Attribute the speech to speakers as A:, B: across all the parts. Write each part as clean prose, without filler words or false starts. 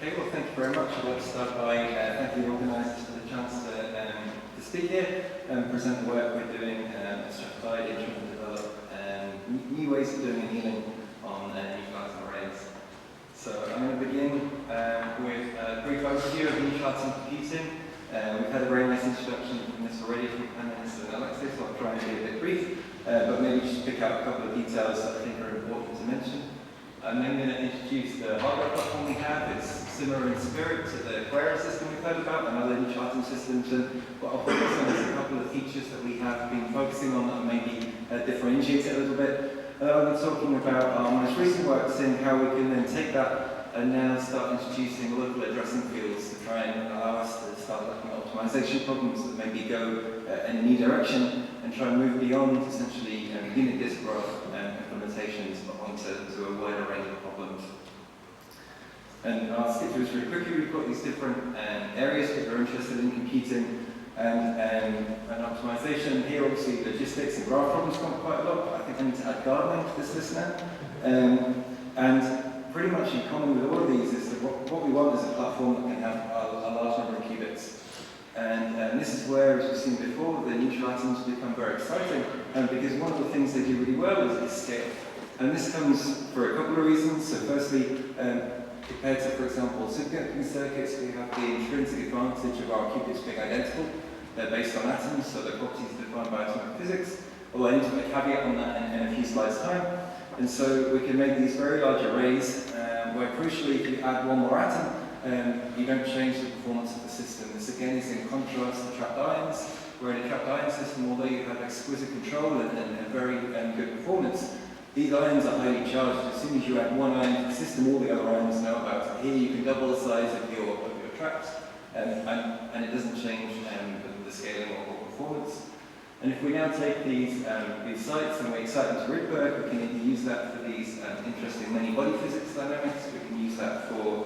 A: Okay, well, thank you very much. I'd like to start by thanking the organisers for the chance to speak here and present the work we're doing at Strathclyde in trying to develop new ways of doing annealing on neutralizing arrays. So I'm going to begin with a brief overview of neutralizing computing. We've had a very nice introduction from this already from Hannes and Alexis, so I'll try and be a bit brief, but maybe just pick out a couple of details that I think are important to mention. I'm then going to introduce the hardware platform we have. It's similar in spirit to the Query system we've heard about and other charting systems, and what I'll focus on is a couple of features that we have been focusing on that maybe differentiate it a little bit. I'll be talking about our most recent work, seeing how we can then take that and now start introducing local addressing fields to try and allow us to start looking at optimization problems that maybe go in a new direction and try and move beyond essentially unit disk graph implementations but onto a wider range of problems. And I'll skip through this really quickly. We've got these different areas that we're interested in computing and optimization. Here, obviously, logistics and graph problems come quite a lot. I think I need to add gardening to this list now. And pretty much in common with all of these is that what we want is a platform that can have a large number of qubits. And this is where, as we've seen before, the neutral atoms become very exciting because one of the things they do really well is scale. And this comes for a couple of reasons. So firstly, compared to, for example, superconducting circuits, we have the intrinsic advantage of our qubits being identical. They're based on atoms, so their properties are defined by atomic physics. Although I need to put a caveat on that in a few slides' time. And so we can make these very large arrays where, crucially, if you add one more atom, you don't change the performance of the system. This again is in contrast to trapped ions, where in a trapped ion system, although you have exquisite control and very good performance, these ions are highly charged. As soon as you add one ion to the system, all the other ions know about it. Here you can double the size of your traps, and it doesn't change the scaling or performance. And if we now take these sites and we excite them to Rydberg, we can either use that for these interesting many-body physics dynamics, we can use that for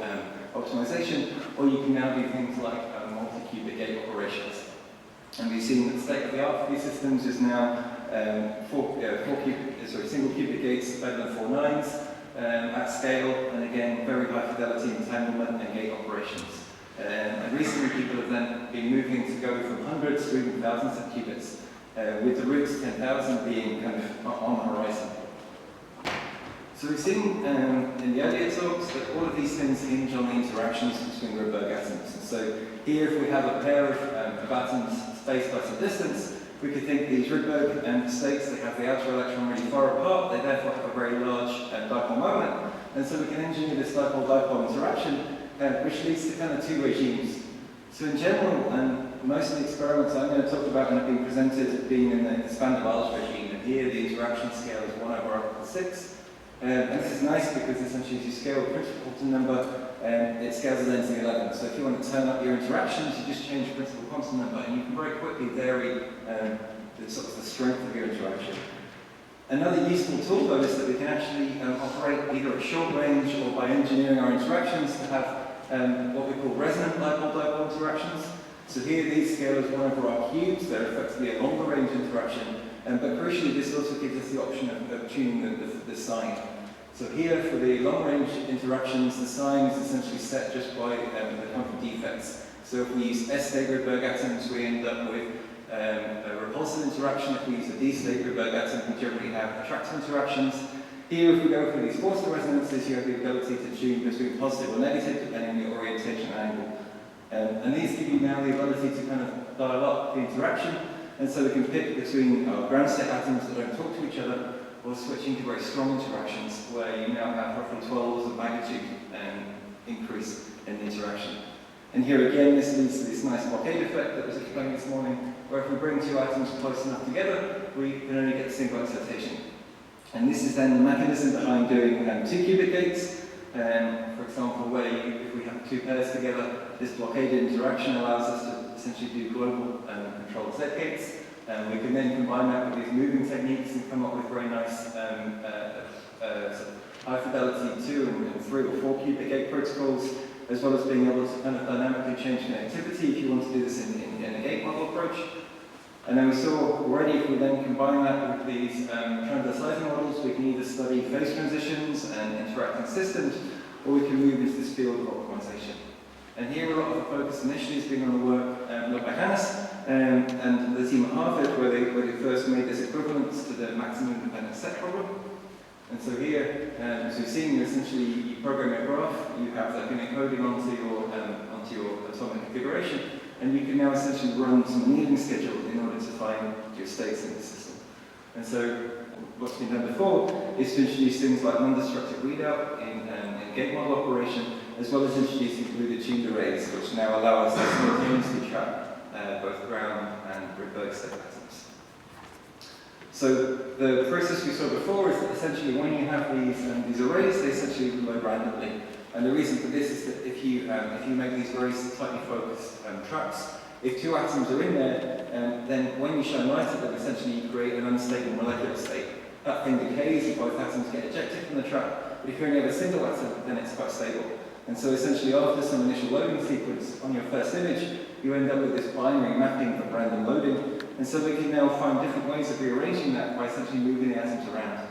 A: optimization, or you can now do things like multi-qubit gate operations. And we've seen that the state-of-the-art for these systems is now single qubit gates better than 4 nines at scale, and again, very high fidelity entanglement and gate operations. And recently, people have then been moving to go from hundreds to even thousands of qubits, with the roots 10,000 being kind of on the horizon. So we've seen in the earlier talks that all of these things hinge on the interactions between Rydberg atoms. And so here, if we have a pair of atoms spaced by some distance, we could think these Rydberg states, they have the outer electron really far apart, they therefore have a very large dipole moment, and so we can engineer this dipole-dipole interaction, which leads to kind of two regimes. So in general, and most of the experiments I'm going to talk about have been presented being in the expanded-Large regime, and here the interaction scale is 1/6. And this is nice because essentially as you scale the principal quantum number, it scales it into 11. So if you want to turn up your interactions, you just change the principal quantum number, and you can very quickly vary the strength of your interaction. Another useful tool, though, is that we can actually operate either at short range or by engineering our interactions to have what we call resonant dipole-dipole interactions. So here these scale as 1/cubes. They're effectively a longer range interaction. But crucially, this also gives us the option of tuning the sign. So here, for the long-range interactions, the sign is essentially set just by the quantum defects. So if we use S-state Rydberg atoms, we end up with a repulsive interaction. If we use a D-state Rydberg atom, we generally have attractive interactions. Here, if we go for these forced resonances, you have the ability to tune between positive or negative, depending on your orientation angle. And these give you now the ability to kind of dial up the interaction. And so we can pick between our ground state atoms that don't talk to each other, or switching to very strong interactions, where you now have roughly 12 orders of magnitude increase in the interaction. And here again, this leads to this nice blockade effect that was explained this morning, where if we bring two atoms close enough together, we can only get a single excitation. And this is then the mechanism behind doing 2 qubit gates. For example, where if we have two pairs together, this blockaded interaction allows us to essentially do global controlled Z gates. We can then combine that with these moving techniques and come up with very nice high fidelity 2 and 3 or 4 qubit gate protocols, as well as being able to kind of dynamically change connectivity if you want to do this in a gate model approach. And then we saw already, if we then combine that with these transverse sizing models, we can either study phase transitions and interacting systems, or we can move into this field of optimisation. And here a lot of the focus initially has been on the work led by Hannes and the team at Harvard, where they first made this equivalence to the maximum independent set problem. And so here, as we've seen, essentially you program a graph, you have that encoding onto your atomic configuration, and you can now essentially run some annealing schedule in order to find your states in the system. And so what's been done before is to introduce things like non-destructive readout in gate model operation, as well as introducing fluid tuned arrays, which now allow us to simultaneously track both ground and Rydberg state atoms. So the process we saw before is that essentially when you have these arrays, they essentially load randomly. And the reason for this is that if you make these very tightly focused traps, if two atoms are in there, then when you shine light at them, essentially you create an unstable molecular state. That thing decays if both atoms get ejected from the trap, but if you only have a single atom, then it's quite stable. And so essentially after some initial loading sequence on your first image, you end up with this binary mapping of random loading. And so we can now find different ways of rearranging that by essentially moving the atoms around.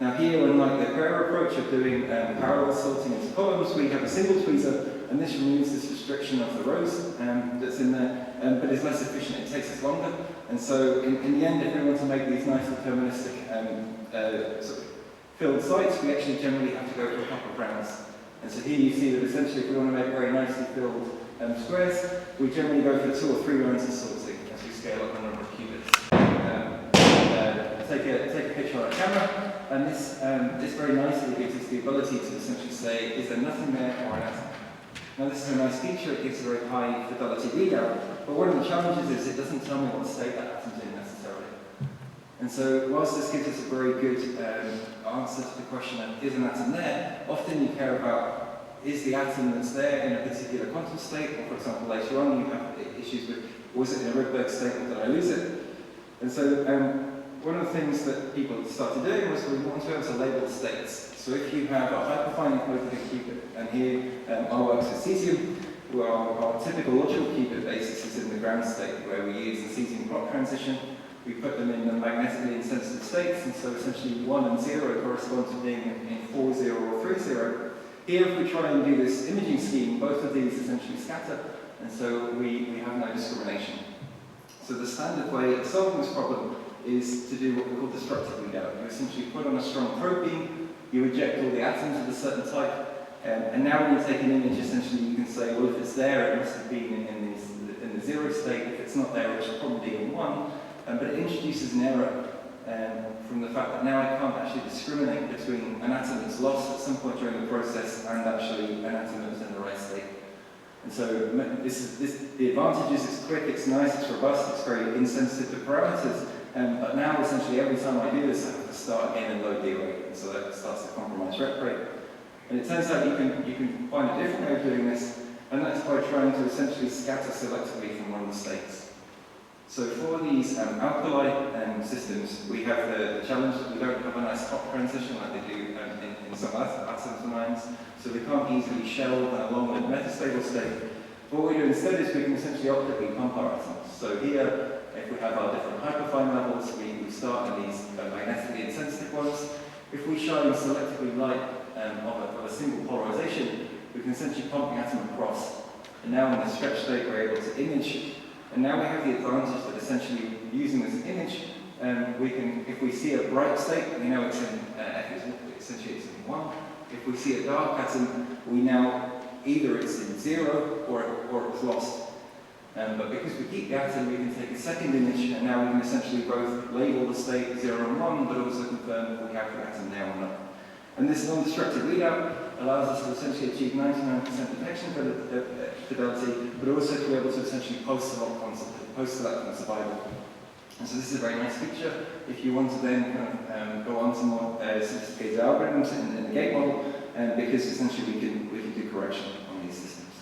A: Now here, unlike the Pereira approach of doing parallel sorting into columns, we have a single tweezer, and this removes this restriction of the rows that's in there, but is less efficient. It takes us longer. And so in the end, if we want to make these nice deterministic sort of filled sites, we actually generally have to go for a couple of rounds. And so here you see that essentially if we want to make very nicely filled squares, we generally go for 2 or 3 rounds of sorting as we scale up the number of qubits. Take a picture on a camera, and this very nicely gives us the ability to essentially say, is there nothing there or an atom? Now this is a nice feature, it gives a very high fidelity readout, but one of the challenges is it doesn't tell me what state that atom's in necessarily. And so whilst this gives us a very good answer to the question of is an atom there, often you care about is the atom that's there in a particular quantum state, or for example later on you have issues with was it in a Rydberg state or did I lose it? And so one of the things that people started doing was we want to be able to label states. So if you have a hyperfine encoded qubit, and here our works with cesium, where our typical logical qubit basis is in the ground state, where we use the cesium clock transition. We put them in the magnetically insensitive states, and so essentially 1 and 0 correspond to being in 4, 0 or 3, 0. Here, if we try and do this imaging scheme, both of these essentially scatter, and so we have no discrimination. So the standard way of solving this problem is to do what we call destructive readout. You essentially put on a strong probe beam, you eject all the atoms of a certain type, and now when you take an image, essentially you can say, well, if it's there, it must have been in the 0 state. If it's not there, it should probably be in 1. But it introduces an error from the fact that now I can't actually discriminate between an atom that's lost at some point during the process and actually an atom that's in the right state. And so the advantage is it's quick, it's nice, it's robust, it's very insensitive to parameters. But now essentially every time I do this, I have to start again and load the array. And so that starts to compromise rep rate. And it turns out you can find a different way of doing this, and that's by trying to essentially scatter selectively from one of the states. So for these alkali systems, we have the challenge that we don't have a nice hot transition like they do in some atoms and ions, so we can't easily shelve along with a metastable state. What we do instead is we can essentially optically pump our atoms. So here, if we have our different hyperfine levels, we start in these magnetically insensitive ones. If we shine selectively light of a single polarization, we can essentially pump the atom across. And now in the stretch state, we're able to image. And now we have the advantage that essentially using this image, we can, if we see a bright state, we know it's in, essentially it's in 1. If we see a dark atom, we now, either it's in 0 or it's lost. But because we keep the atom, we can take a second image, and now we can essentially both label the state 0 and 1, but also confirm if we have the atom there or not. And this non-destructive readout allows us to essentially achieve 99% detection fidelity, but also to be able to essentially post-select on survival. And so this is a very nice feature. If you want to then kind of go on to more sophisticated algorithms in the gate model, because essentially we can do correction on these systems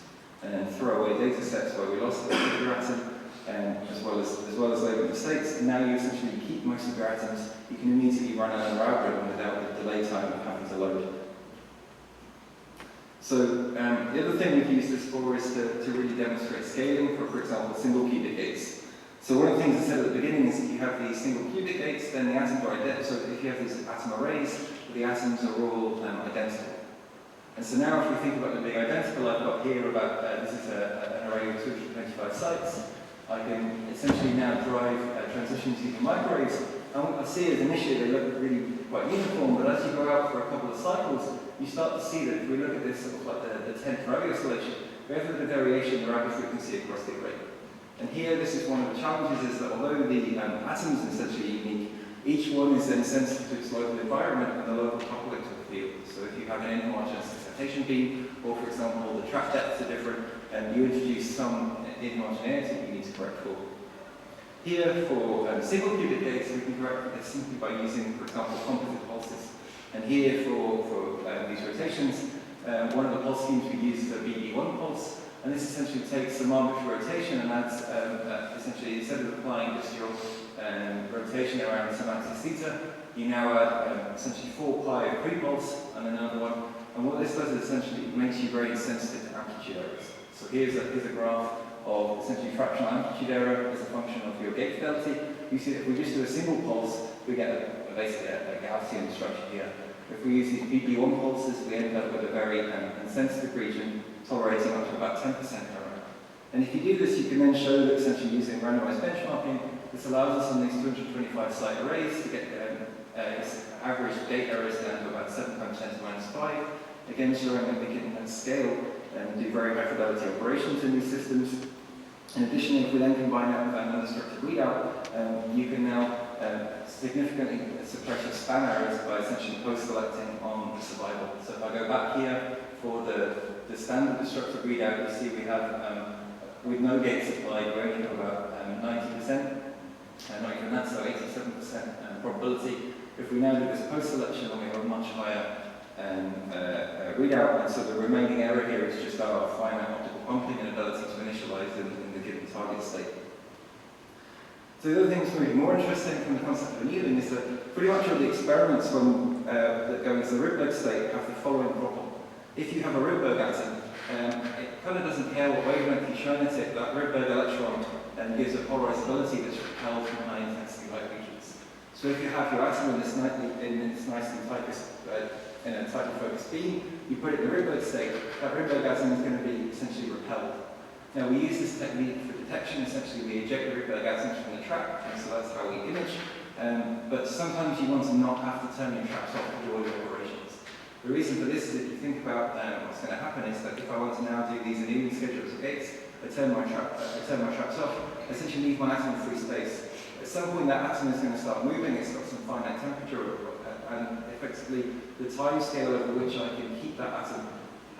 A: and throw away data sets where we lost the particular atom, as well as labeling the states. And now you essentially keep most of your atoms. You can immediately run another algorithm without the delay time of having to load. So the other thing we've used this for is to really demonstrate scaling for example, single qubit gates. So one of the things I said at the beginning is if you have these single qubit gates, then the atoms are identical. So if you have these atom arrays, the atoms are all identical. And so now if we think about them being identical, I've got here about, this is an array of 225 sites. I can essentially now drive transitions using microwaves. And what I see is initially they look really quite uniform, but as you go out for a couple of cycles, you start to see that if we look at this sort of like the 10th radio oscillation, we have a bit of variation in the radio frequency across the array. And here, this is one of the challenges, is that although the atoms are essentially unique, each one is then sensitive to its local environment and the local coupling to the field. So if you have an inhomogeneous excitation beam, or for example, the trap depths are different, and you introduce some inhomogeneity you need to correct for. Here, for single qubit gates, we can correct this simply by using, for example, composite pulses. And here, for these rotations, one of the pulse schemes we use is a BB1 pulse. And this essentially takes some arbitrary rotation and adds, essentially, instead of applying just your rotation around some axis theta, you now add essentially 4 pi of pre-pulse and another one. And what this does is essentially makes you very sensitive to amplitude errors. So here's a graph of essentially fractional amplitude error as a function of your gate fidelity. You see that if we just do a single pulse, we get basically a Gaussian structure here. If we use these BB1 pulses, we end up with a very insensitive region tolerating up to about 10% error. And if you do this, you can then show that essentially using randomized benchmarking, this allows us on these 225 site arrays to get average gate errors down to about 7 times 10 to the minus 5. Again, showing that we can at scale do very high fidelity operations in these systems. And additionally, if we then combine that with an unstructured readout, you can now significantly suppress your span errors by essentially post-selecting on the survival. So if I go back here for the standard destructive readout, you see we have, with no gate supply, we only have about 90%, not even that, so 87% probability. If we now do this post-selection, then we have a much higher readout, and so the remaining error here is just our finite optical pumping and ability to initialize in the given target state. So the other thing that's maybe more interesting from the concept of annealing is that pretty much all the experiments that go into the Rydberg state have the following problem. If you have a Rydberg atom, it kind of doesn't care what wavelength you shine at it. That Rydberg electron gives a polarizability that's repelled from high intensity light regions. So if you have your atom in this nicely tightly focused beam, you put it in the Rydberg state, that Rydberg atom is going to be essentially repelled. Now we use this technique for detection. Essentially we eject the Rydberg atoms from the trap, and so that's how we image. But sometimes you want to not have to turn your traps off to do all your operations. The reason for this is if you think about what's going to happen is that if I want to now do these annealing schedules of gates, I turn my traps off, I essentially leave my atom in free space. At some point that atom is going to start moving, it's got some finite temperature, and effectively the time scale over which I can keep that atom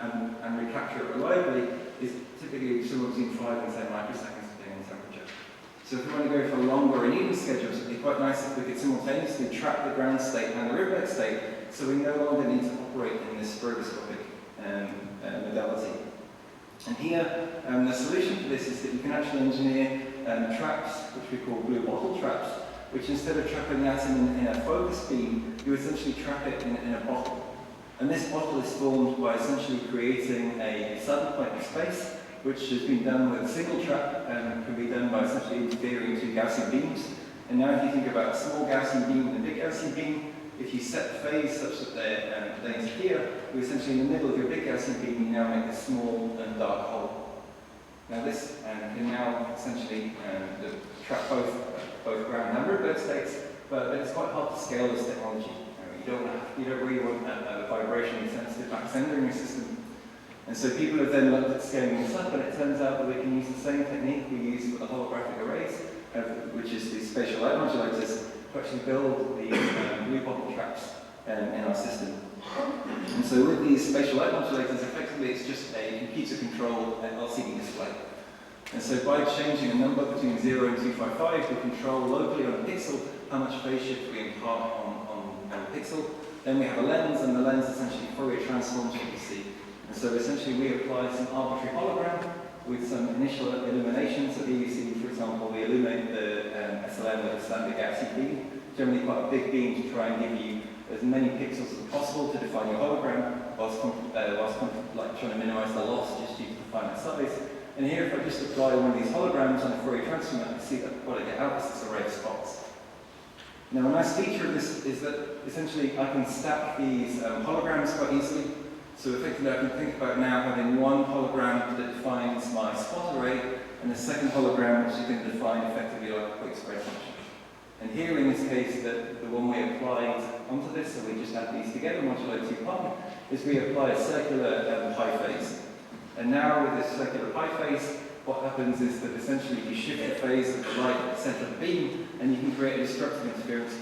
A: and recapture it reliably is typically somewhere between 5 and 10 microseconds depending on temperature. So if we want to go for longer annealing schedules, it would be quite nice if we could simultaneously trap the ground state and the Rydberg state, so we no longer need to operate in this spheroscopic modality. And here, the solution for this is that you can actually engineer traps, which we call blue bottle traps, which instead of trapping the atom in a focus beam, you essentially trap it in a bottle. And this bottle is formed by essentially creating a saddle point of space, which has been done with a single trap and can be done by essentially interfering two Gaussian beams. And now if you think about a small Gaussian beam and a big Gaussian beam, if you set the phase such that they interfere, you essentially in the middle of your big Gaussian beam, you now make a small and dark hole. Now this can now essentially trap both ground and Rydberg states, but it's quite hard to scale this technology. You don't really want a vibrationally sensitive backsender in your system. And so people have then looked at scaling this up, and it turns out that we can use the same technique we use for the holographic arrays, which is the spatial light modulators, to actually build the blue bottle traps in our system. And so with these spatial light modulators, effectively it's just a computer-controlled LCD display. And so by changing a number between 0 and 255, we control locally on a pixel how much phase shift we impart on a pixel. Then we have a lens, and the lens essentially Fourier transforms what we see. And so essentially we apply some arbitrary hologram with some initial illumination. So here you see, for example, we illuminate the SLM with a standard Gaussian beam, generally quite a big beam to try and give you as many pixels as possible to define your hologram, whilst trying to minimize the loss just due to the finite size. And here, if I just apply one of these holograms on a Fourier transform, I can see that what I get out is this array of spots. Now, a nice feature of this is that essentially I can stack these holograms quite easily. So effectively I can think about now having one hologram that defines my spot array, and a second hologram which is going to define effectively like a quick spread function. And here in this case, the one we applied onto this, so we just add these together, modulo 2 pi, is we apply a circular pi phase. And now with this circular pi phase, what happens is that essentially you shift the phase of the light at the center of the beam, and you can create a destructive interference.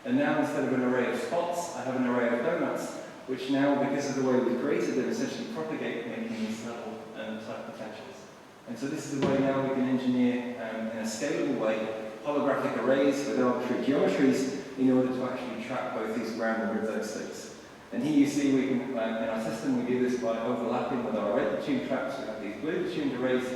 A: And now instead of an array of spots, I have an array of donuts, which now, because of the way we've created them, essentially propagate, making these level type potentials. And so this is the way now we can engineer in a scalable way holographic arrays with arbitrary geometries in order to actually track both these ground and Rydberg states. And here you see we can, in our system, we do this by overlapping with our red tuned traps. We have these blue tuned arrays.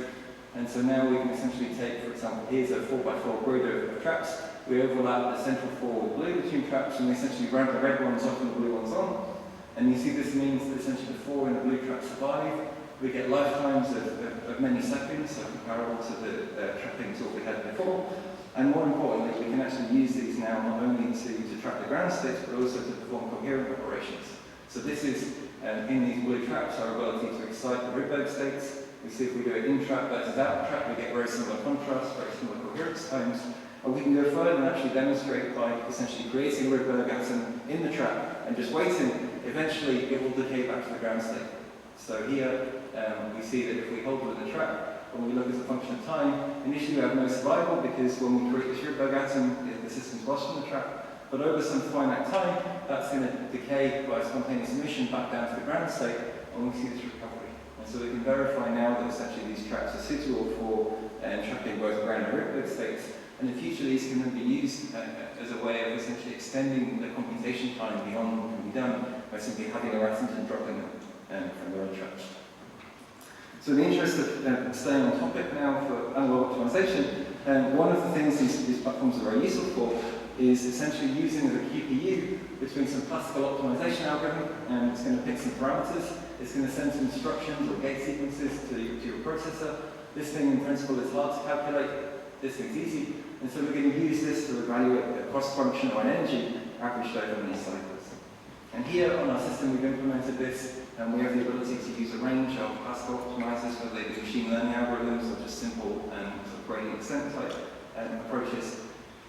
A: And so now we can essentially take, for example, here's a 4x4 grid of traps. We overlap the central 4 with blue tuned traps, and we essentially ramp the red ones off and the blue ones on. And you see this means that essentially the 4 in the blue traps survive. We get lifetimes of many seconds, so comparable to the trapping tool we had before. And more importantly, we can actually use these now not only to track the ground states, but also to perform coherent operations. So this is, in these blue traps, our ability to excite the Rydberg states. We see if we do it in-trap versus out-trap, we get very similar contrast, very similar coherence times. And we can go further and actually demonstrate by essentially creating a Rydberg atom in the trap and just waiting. Eventually, it will decay back to the ground state. So here, we see that if we hold it in the trap, when we look as a function of time, initially we have no survival because when we create this Rydberg atom, the system's lost in the trap. But over some finite time, that's going to decay by spontaneous emission back down to the ground state, and we see this recovery. And so we can verify now that essentially these traps are suitable for trapping both ground and Rydberg states. And in future, these can then be used as a way of essentially extending the computation time beyond what can be done by simply having our atoms and dropping them from their own traps. So in the interest of staying on topic now for analog optimization, one of the things these platforms are very useful for is essentially using as a QPU between some classical optimization algorithm, and it's going to pick some parameters, it's going to send some instructions or gate sequences to your processor. This thing in principle is hard to calculate, this thing's easy, and so we're going to use this to evaluate the cost function or an energy averaged over many cycles. And here on our system we've implemented this, and we have the ability to use a range of classical optimizers, whether they be machine learning algorithms or just simple sort of gradient descent type approaches.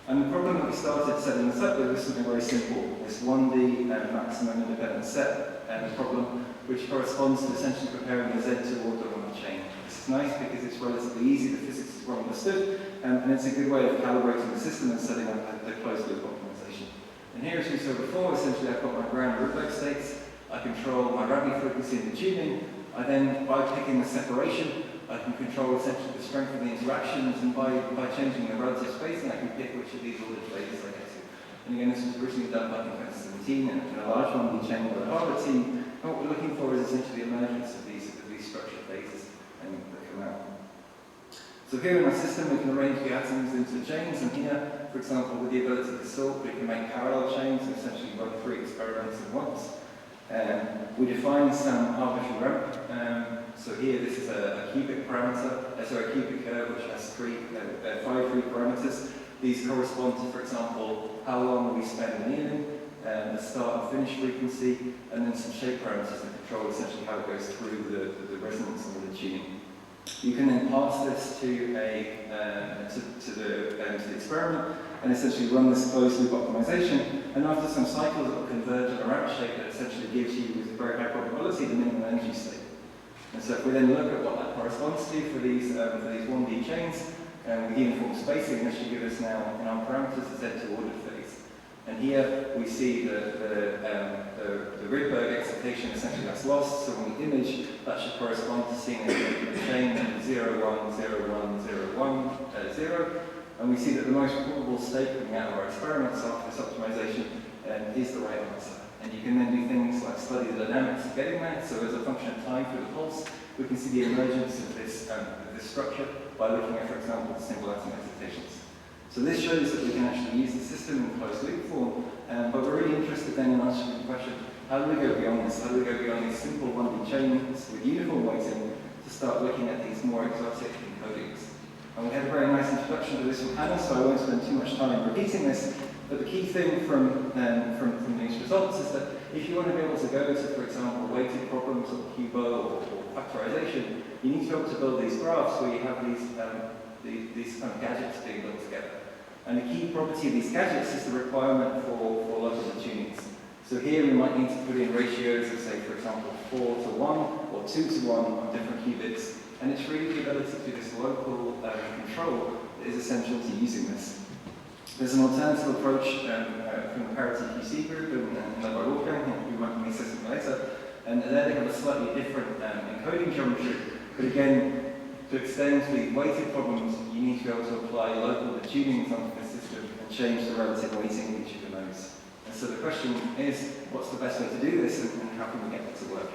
A: And the problem that we started setting this up with was something very simple, this 1D maximum independent set problem, which corresponds to essentially preparing a Z2 order on the chain. This is nice because it's relatively easy, the physics is well understood, and it's a good way of calibrating the system and setting up a closed loop optimization. And here, as we saw before, essentially I've got my ground Rydberg states, I control my Rabi frequency in the tuning, I then, by picking the separation, I can control essentially the strength of the interactions, and by changing the relative spacing, I can pick which of these ordered phases I get to. And again, this was originally done back in 2017, and in a large one we chained by the Harvard team. And what we're looking for is essentially the emergence of these structured phases that come out. So here in our system, we can arrange the atoms into chains, and here, for example, with the ability to sort, we can make parallel chains and essentially run 3 experiments at once. We define some arbitrary ramp. So here, this is a cubic parameter, a cubic curve which has 5 free parameters. These correspond to, for example, how long we spend annealing, the start and finish frequency, and then some shape parameters that control essentially how it goes through the resonance and the tuning. You can then pass this to the experiment and essentially run this closed loop optimization, and after some cycles it will converge in a ramp shape that essentially gives you, with a very high probability, the minimum energy state. And so if we then look at what that corresponds to for these 1D chains, with uniform spacing, this should give us now, in our parameters, a Z2 ordered phase. And here we see the Rydberg excitation essentially that's lost, so when we image, that should correspond to seeing a chain 0, 1, 0, 1, 0, 1, 0. And we see that the most probable state coming out of our experiments after this optimization is the right answer. And you can then do things like study the dynamics of getting there. So as a function of time through the pulse, we can see the emergence of this structure by looking at, for example, single atom excitations. So this shows that we can actually use the system in closed loop form, but we're really interested then in answering the question, how do we go beyond this? How do we go beyond these simple 1D chains with uniform weighting to start looking at these more exotic encodings? And we had a very nice introduction to this from Hannah, so I won't spend too much time repeating this, but the key thing from these results is that if you want to be able to go to, for example, weighted problems or QBO or factorization, you need to be able to build these graphs where you have these kind of gadgets being built together. And the key property of these gadgets is the requirement for local tunings. So here we might need to put in ratios of, say, for example, 4:1 or 2:1 on different qubits. And it's really the ability to do this local control that is essential to using this. There's an alternative approach from the Parity QC group and led by Wolfgang, who might be assisting later. And there they have a slightly different encoding geometry. But again, to extend to these weighted problems, you need to be able to apply local tunings onto the system and change the relative weighting of each of the nodes. And so the question is, what's the best way to do this, and how can we get it to work?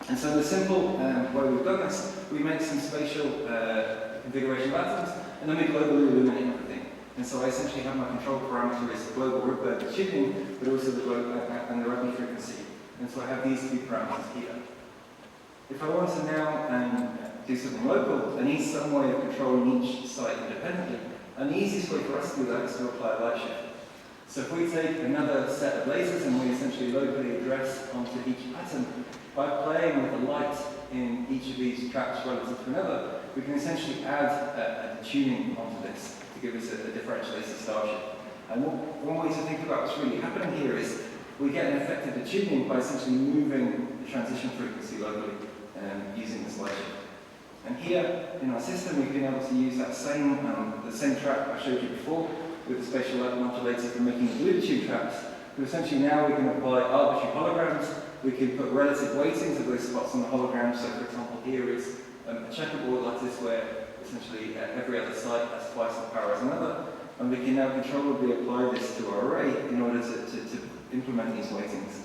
A: And so the simple way we've done this, we make some spatial configuration of atoms, and then we globally illuminate everything. And so I essentially have my control parameter is the global Rydberg tuning, but also the global and the Rydberg frequency. And so I have these two parameters here. If I want to now do something local, I need some way of controlling each site independently. And the easiest way for us to do that is to apply a light shift. So if we take another set of lasers and we essentially locally address onto each atom, by playing with the light in each of these traps relative to another, we can essentially add a tuning onto this to give us a differential AC star shift. And one way to think about what's really happening here is we get an effective tuning by essentially moving the transition frequency locally using this light shift. And here in our system, we've been able to use that the same trap I showed you before with the spatial light modulator for making the blue tube traps. But essentially now we can apply arbitrary holograms. We can put relative weightings of those spots on the hologram. So for example, here is a checkerboard lattice where essentially every other site has twice the power as another. And we can now controllably apply this to our array in order to implement these weightings.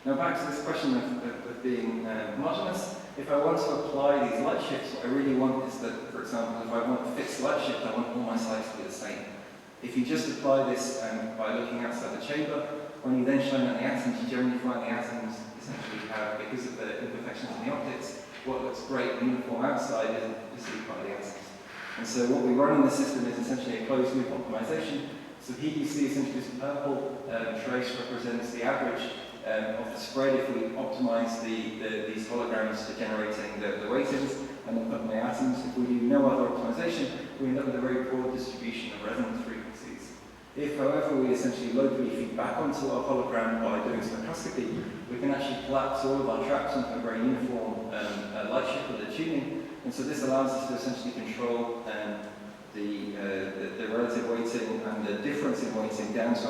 A: Now back to this question of being homogeneous. If I want to apply these light shifts, what I really want is that, for example, if I want a fixed light shift, I want all my sites to be the same. If you just apply this by looking outside the chamber, when you then shine on the atoms, you generally find the atoms essentially have, because of the imperfections in the optics, what looks great and uniform outside isn't perceived by the atoms. And so what we run in the system is essentially a closed loop optimization. So here you see essentially this purple trace represents the average of the spread if we optimize these holograms for generating the weightings and then put in the atoms. If we do no other optimization, we end up with a very broad distribution of resonance frequencies. If, however, we essentially locally feed back onto our hologram by doing spectroscopy, we can actually collapse all of our traps into a very uniform light shift with the tuning. And so this allows us to essentially control the relative weighting and the difference in weighting down to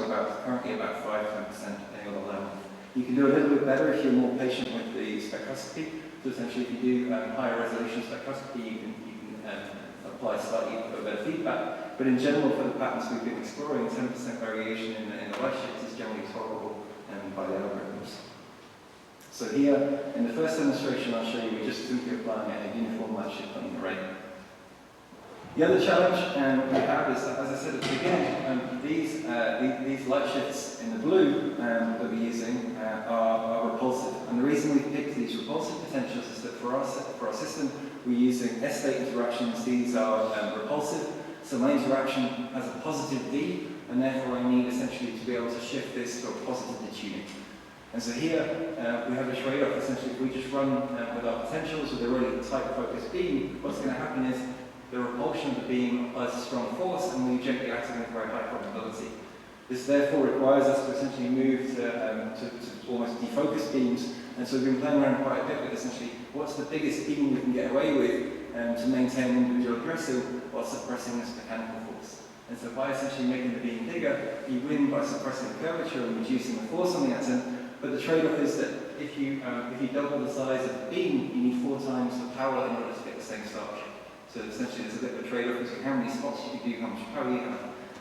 A: currently about 5–10% depending on the level. You can do a little bit better if you're more patient with the spectroscopy. So essentially, if you do higher resolution spectroscopy, you can apply slightly better feedback. But in general, for the patterns we've been exploring, 10% variation in the light shift is generally tolerable by the algorithms. So here, in the first demonstration I'll show you, we're just simply applying a uniform light shift on the array. The other challenge we have is, as I said at the beginning, these light shifts in the blue that we're using are repulsive. And the reason we picked these repulsive potentials is that for our system, we're using S-state interactions. These are repulsive. So my interaction has a positive D, and therefore I need essentially to be able to shift this to a positive detuning. And so here we have a trade-off. Essentially, if we just run with our potentials with a really tight focused beam, what's going to happen is the repulsion of the beam applies a strong force and we eject the atom with very high probability. This therefore requires us to essentially move to almost defocus beams, and so we've been playing around quite a bit with essentially what's the biggest beam we can get away with to maintain individual addressing while suppressing this mechanical force. And so by essentially making the beam bigger, you win by suppressing the curvature and reducing the force on the atom, but the trade-off is that if you double the size of the beam, you need 4 times the power in order to get the same star shape. So essentially there's a bit of a trade-off between how many spots you can do, how much power you have,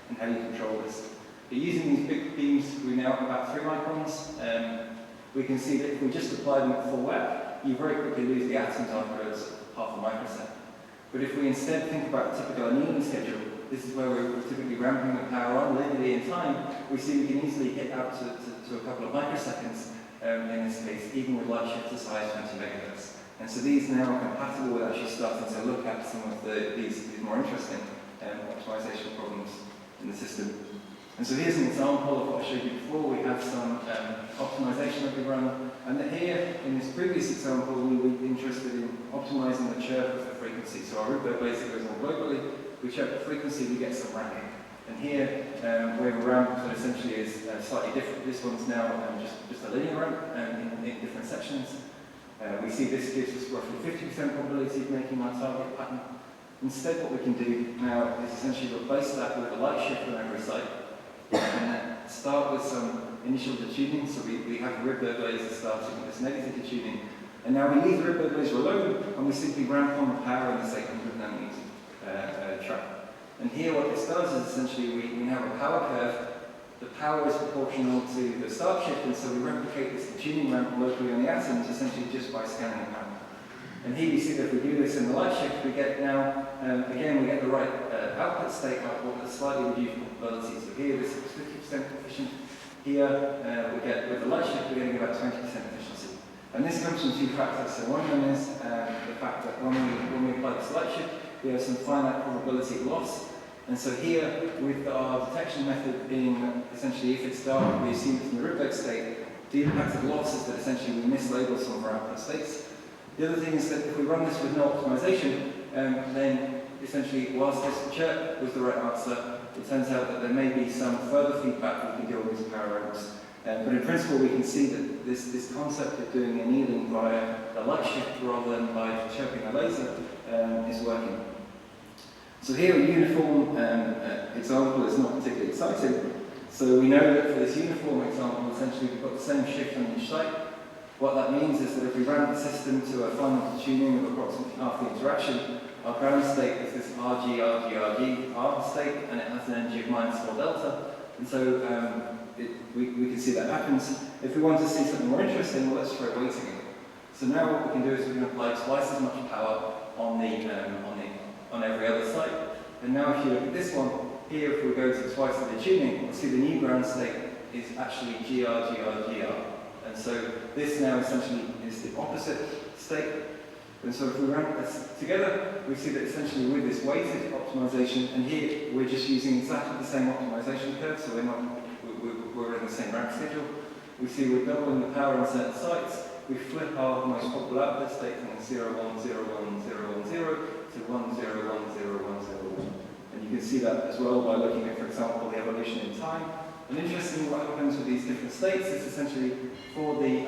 A: and how you control this. But using these big beams, we're now at about 3 microns. We can see that if we just apply them at full whack, you very quickly lose the atoms after half a microsecond. But if we instead think about a typical annealing schedule, this is where we're typically ramping the power on linearly in time, we see we can easily hit out to a couple of microseconds in this case, even with light shifts as high as 20 megahertz. And so these now are compatible with actually starting to look at some of these more interesting optimization problems in the system. And so here's an example of what I showed you before. We have some optimization that we run. And here, in this previous example, we were interested in optimizing the chirp of the frequency. So our Rydberg laser goes on globally, we chirp the frequency, we get some ramping. And here, we have a ramp that essentially is slightly different. This one's now just a linear ramp in different sections. We see this gives us roughly 50% probability of making our target pattern. Instead, what we can do now is essentially replace that with a light shift on every site, and start with some initial detuning. So we have a Rydberg laser starting with this negative detuning, and now we leave the Rydberg laser alone, and we simply ramp on the power in this 800 nanometer track. And here, what this does is essentially we have a power curve. The power is proportional to the start shift, and so we replicate this tuning ramp locally on the atoms essentially just by scanning the power. And here you see that if we do this in the light shift, we get now, again, we get the right output state output with a slightly reduced probability. So here this is 50% efficient. Here, we get, with the light shift, we're getting about 20% efficiency. And this comes from two factors. So one of them is the fact that when we apply this light shift, we have some finite probability of loss. And so here, with our detection method being essentially if it's dark, we assume it's in the Rydberg state, the impact of loss is that essentially we mislabel some of our output states. The other thing is that if we run this with no optimization, then essentially whilst this chirp was the right answer, it turns out that there may be some further feedback we can do on these power ramps. But in principle, we can see that this concept of doing annealing via a light shift rather than by chirping a laser is working. So here a uniform example is not particularly exciting. So we know that for this uniform example, essentially we've got the same shift on each site. What that means is that if we ramp the system to a final tuning of approximately half the interaction, our ground state is this RG R state, and it has an energy of -4 delta. And so we can see that happens. If we want to see something more interesting, well, let's try weighting it. So now what we can do is we can apply twice as much power on every other site. And now if you look at this one, here if we go to twice the tuning, we'll see the new ground state is actually GR. And so this now essentially is the opposite state. And so if we ramp this together, we see that essentially with this weighted optimization, and here we're just using exactly the same optimization curve, so we're in the same ramp schedule. We see we're doubling the power on certain sites. We flip our most probable output state from 0, 1, 0, 1, 0, 1, 0 to 1, 0, 1, 0, 1, 0, 1. And you can see that as well by looking at, for example, the evolution in time. And interestingly, what happens with these different states is essentially for the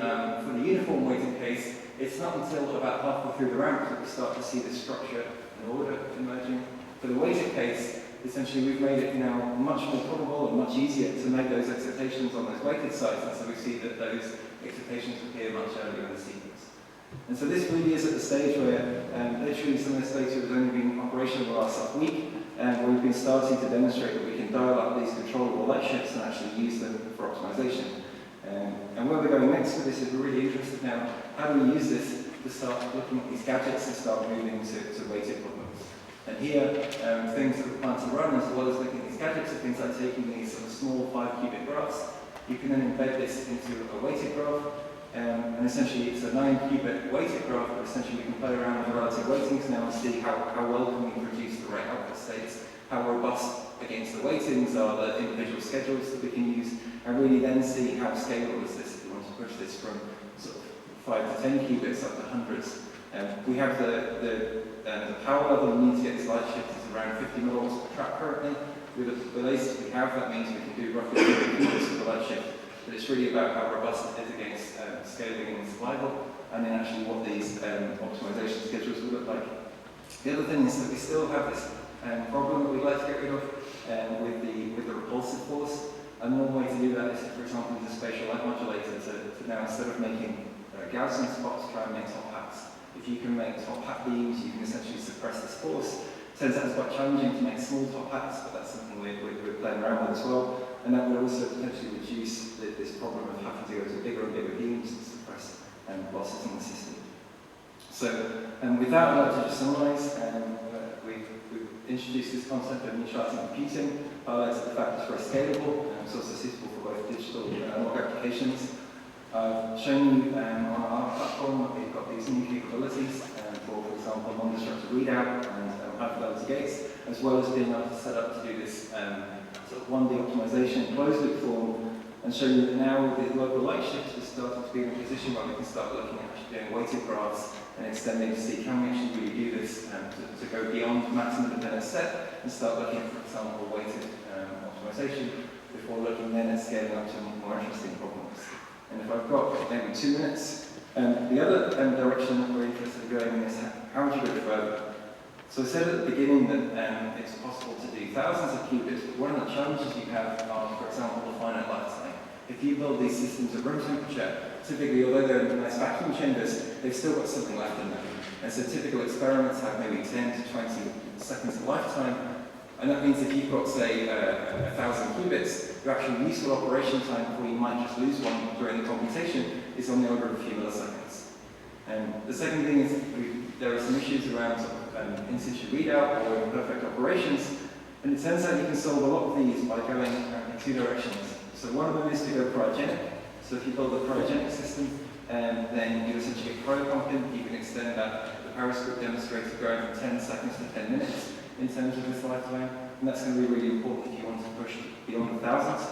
A: uniform weighted case, it's not until about halfway through the ramp that we start to see this structure and order emerging. For the weighted case, essentially we've made it now much more probable and much easier to make those excitations on those weighted sites, and so we see that those excitations appear much earlier in the sequence. And so this really is at the stage where literally some of this data has only been operational the last week, where we've been starting to demonstrate that we can dial up these controllable light shifts and actually use them for optimization. And where we're going next with this is we're really interested now, how do we use this to start looking at these gadgets and start moving to weighted problems. And here, things that we plan to run, as well as looking at these gadgets, are things like taking these sort of small 5-qubit graphs. You can then embed this into a weighted graph, and essentially it's a 9-qubit weighted graph, but essentially we can play around with the relative weightings now and see how well can we produce the right output states, how robust against the weightings are the individual schedules that we can use, and really then see how scalable is this if we want to push this from sort of 5 to 10 qubits up to hundreds. We have the power level we need to get this light shift is around 50 milliwatts per track currently. With the lasers we have, that means we can do roughly 100 qubits of the light shift. But it's really about how robust it is against scaling and survival, and then actually what these optimization schedules will look like. The other thing is that we still have this problem that we'd like to get rid of with the repulsive force. And one way to do that is, for example, use a spatial light modulator to now, instead of making Gaussian spots, try and make top hats. If you can make top hat beams, you can essentially suppress this force. Turns out it's quite challenging to make small top hats, but that's something we're playing around with as well. And that would also potentially reduce this problem of having to go to bigger and bigger beams and suppress losses in the system. So with that, I'd like to just summarize. We've introduced this concept of neutrality computing, highlighted the fact it's very scalable, and it's also suitable for both digital and analog applications. I've shown you on our platform that we've got these new capabilities for example, non-destructive readout and high-fidelity gates, as well as being able to set up to do this sort of 1D optimization in closed-loop form and show you that now with the local light shift, we're starting to be in a position where we can start looking at actually doing weighted graphs and extending to see can we actually really do this to go beyond maximum dependent set and start looking at, for example, weighted optimization before looking then at scaling up to more interesting problems. And if I've got maybe 2 minutes, the other direction that we're interested in going in is how would you go further? So I said at the beginning that it's possible to do thousands of qubits, but one of the challenges you have are, for example, the finite lifetime. If you build these systems at room temperature, typically, although they're nice vacuum chambers, they've still got something left in them. And so typical experiments have maybe 10 to 20 seconds of lifetime, and that means if you've got, say, 1,000 qubits, your actual useful operation time before you might just lose one during the computation is on the order of a few milliseconds. And the second thing is there are some issues around in situ readout or imperfect operations, and it turns out you can solve a lot of these by going in 2 directions. So one of them is to go cryogenic. So if you build a cryogenic system, then you essentially get cryopumping. You can extend that. The Periscope demonstrated going from 10 seconds to 10 minutes in terms of this lifetime, and that's going to be really important if you want to push beyond the thousands.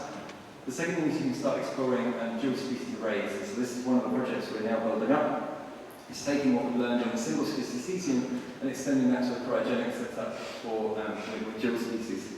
A: The second thing is you can start exploring dual species arrays. So this is one of the projects we're now building up. It's taking what we've learned in a single species cesium and extending that to a cryogenic setup for with dual species.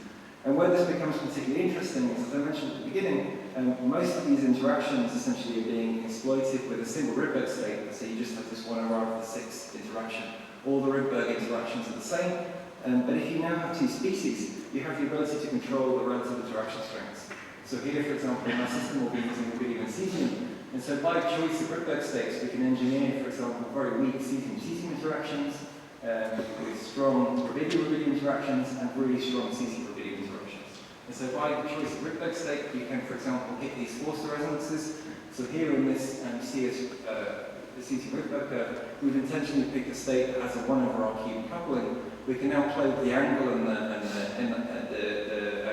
A: And where this becomes particularly interesting is, as I mentioned at the beginning, most of these interactions essentially are being exploited with a single Rydberg state, so you just have this 1 over the 6 interaction. All the Rydberg interactions are the same, but if you now have 2 species, you have the ability to control the relative interaction strengths. So here, for example, in my system, we'll be using rubidium and cesium, and so by choice of Rydberg states, we can engineer, for example, very weak cesium-cesium interactions, with strong rubidium interactions, and really strong cesium-rubidium interactions. And so by the choice of Rydberg state, you can, for example, hit these Forster resonances. So here in this the cesium-Rydberg curve, we've intentionally picked a state that has a 1 over R cube coupling. We can now play with the angle and the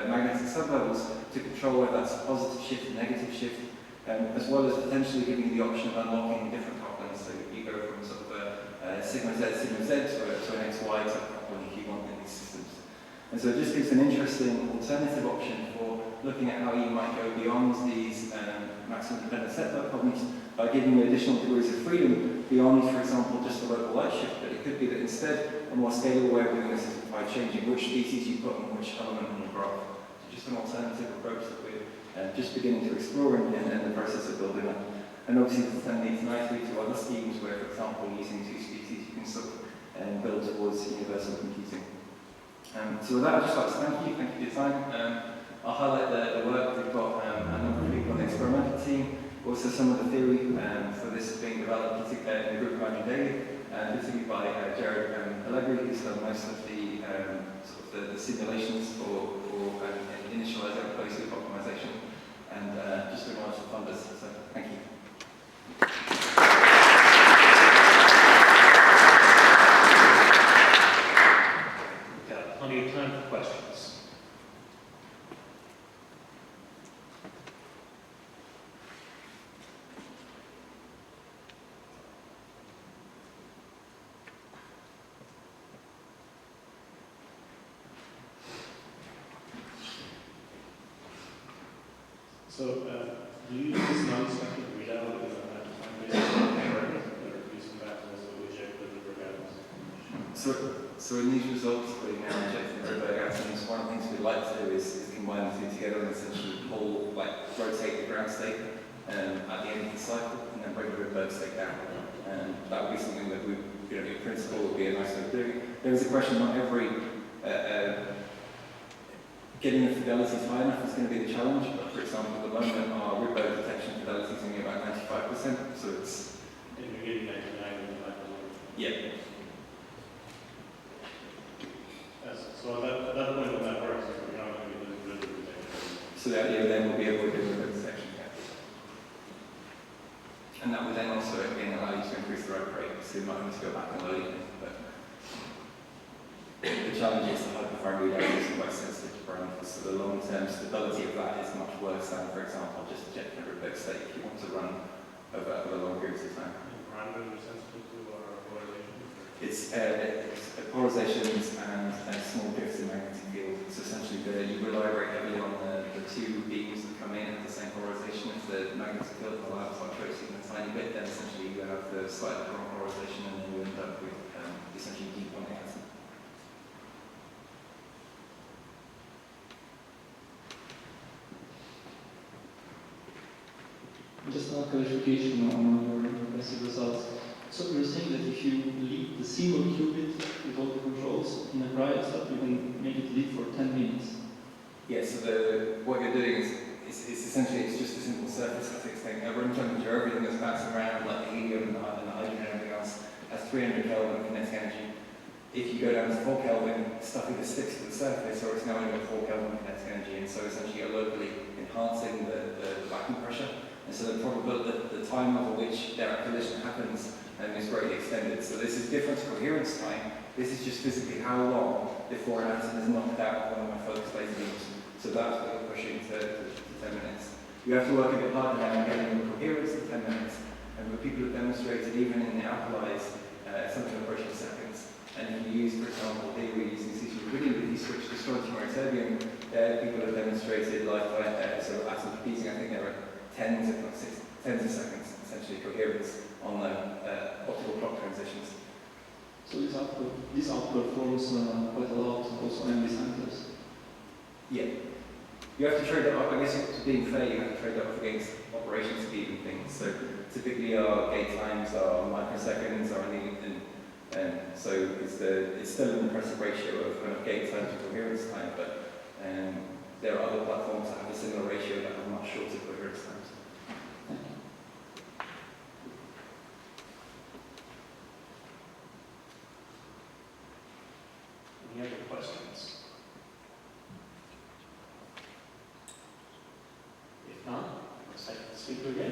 A: magnetic sublevels to control whether that's a positive shift or negative shift, as well as potentially giving the option of unlocking different couplings. So you go from sort of a sigma z to an xy type coupling if you want in these systems. And so it just gives an interesting alternative option for looking at how you might go beyond these maximum dependent set problems by giving you additional degrees of freedom beyond, for example, just the local light shift. But it could be that instead, a more scalable way of doing this is by changing which species you put on which element in the graph. So just an alternative approach that we're just beginning to explore in the process of building up. And obviously this then leads nicely to other schemes where, for example, using 2 species, you can sort of build towards universal computing. So with that, I'd just like to thank you for your time. I'll highlight the work. We've got a number of people on the experimental team, also some of the theory for this is being developed in the group of Andrew Daly, particularly by Jared Allegri, who's done most of the simulations for initializing closed loop optimization, and just to acknowledge the funders. So thank you.
B: We've got plenty of time for questions.
C: So, do you use this non-static readout in a time-based experiment, or using that to also inject the Rydberg atoms?
A: So in these results, we're now injecting Rydberg atoms. One of the things we'd like to do is combine the 2 together and essentially rotate the ground state at the end of the cycle, and then bring the Rydberg state down. That would be something that in principle, would be a nice way of doing. There is a question: not every getting the fidelities high enough is going to be the challenge, but for example, at the moment, our Rydberg detection fidelity is only about 95%, so it's...
C: And you're getting 99 in the final.
A: Yeah.
C: Yes, so at that point when that works, we're not going to be doing Rydberg detection.
A: So the idea then will be able to do Rydberg detection, yeah. And that would then also, again, allow you to increase the write rate, so you might need to go back and load it. But the challenge is the hyperfine readout is quite sensitive to parameters, so the long-term stability of that is much worse than, for example, just ejecting a Rydberg state if you want to run over long periods of time.
C: And parameters are sensitive to our polarization?
A: It's polarizations and small drifts in magnetic field. So essentially, you rely very heavily on the 2 beams that come in at the same same polarization. If the magnetic field in the lab fluctuates even a tiny bit, then essentially you have the slightly wrong polarization, and then you end up with essentially deep quantum.
D: Just a clarification on your impressive results. So you're saying that if you lead the single qubit with all the controls in a riot step, you can make it lead for 10 minutes?
A: Yeah, so what you're doing is essentially it's just a simple surface physics thing. A room temperature, everything that's bouncing around, like the helium and the hydrogen and everything else, has 300 Kelvin kinetic energy. If you go down to 4 Kelvin, stuff either sticks to the surface or it's now only got 4 Kelvin kinetic energy, and so essentially you're locally enhancing the vacuum pressure. And so the time over which that collision happens is greatly extended. So this is different to coherence time. This is just physically how long before an atom is knocked out of one of my focus laser beams. So that's what we're pushing to 10 minutes. You have to work a bit harder now on getting the coherence to 10 minutes. And what people have demonstrated, even in the alkalis, something approaching seconds. And if you use, for example, here we're using C2 with these switch to strontium or terbium, people have demonstrated so atoms repeating, I think there are tens of seconds, essentially, coherence on optical clock transitions.
D: So this outperforms quite a lot also MB centers.
A: Yeah. You have to trade that off. I guess to being fair, you have to trade that off against operation speed and things. So typically our gate times are microseconds or anything. So it's still an impressive ratio of kind of gate time to coherence time, but there are other platforms that have a similar ratio that have much shorter coherence times.
B: Any other questions? If not, let's take the speaker again.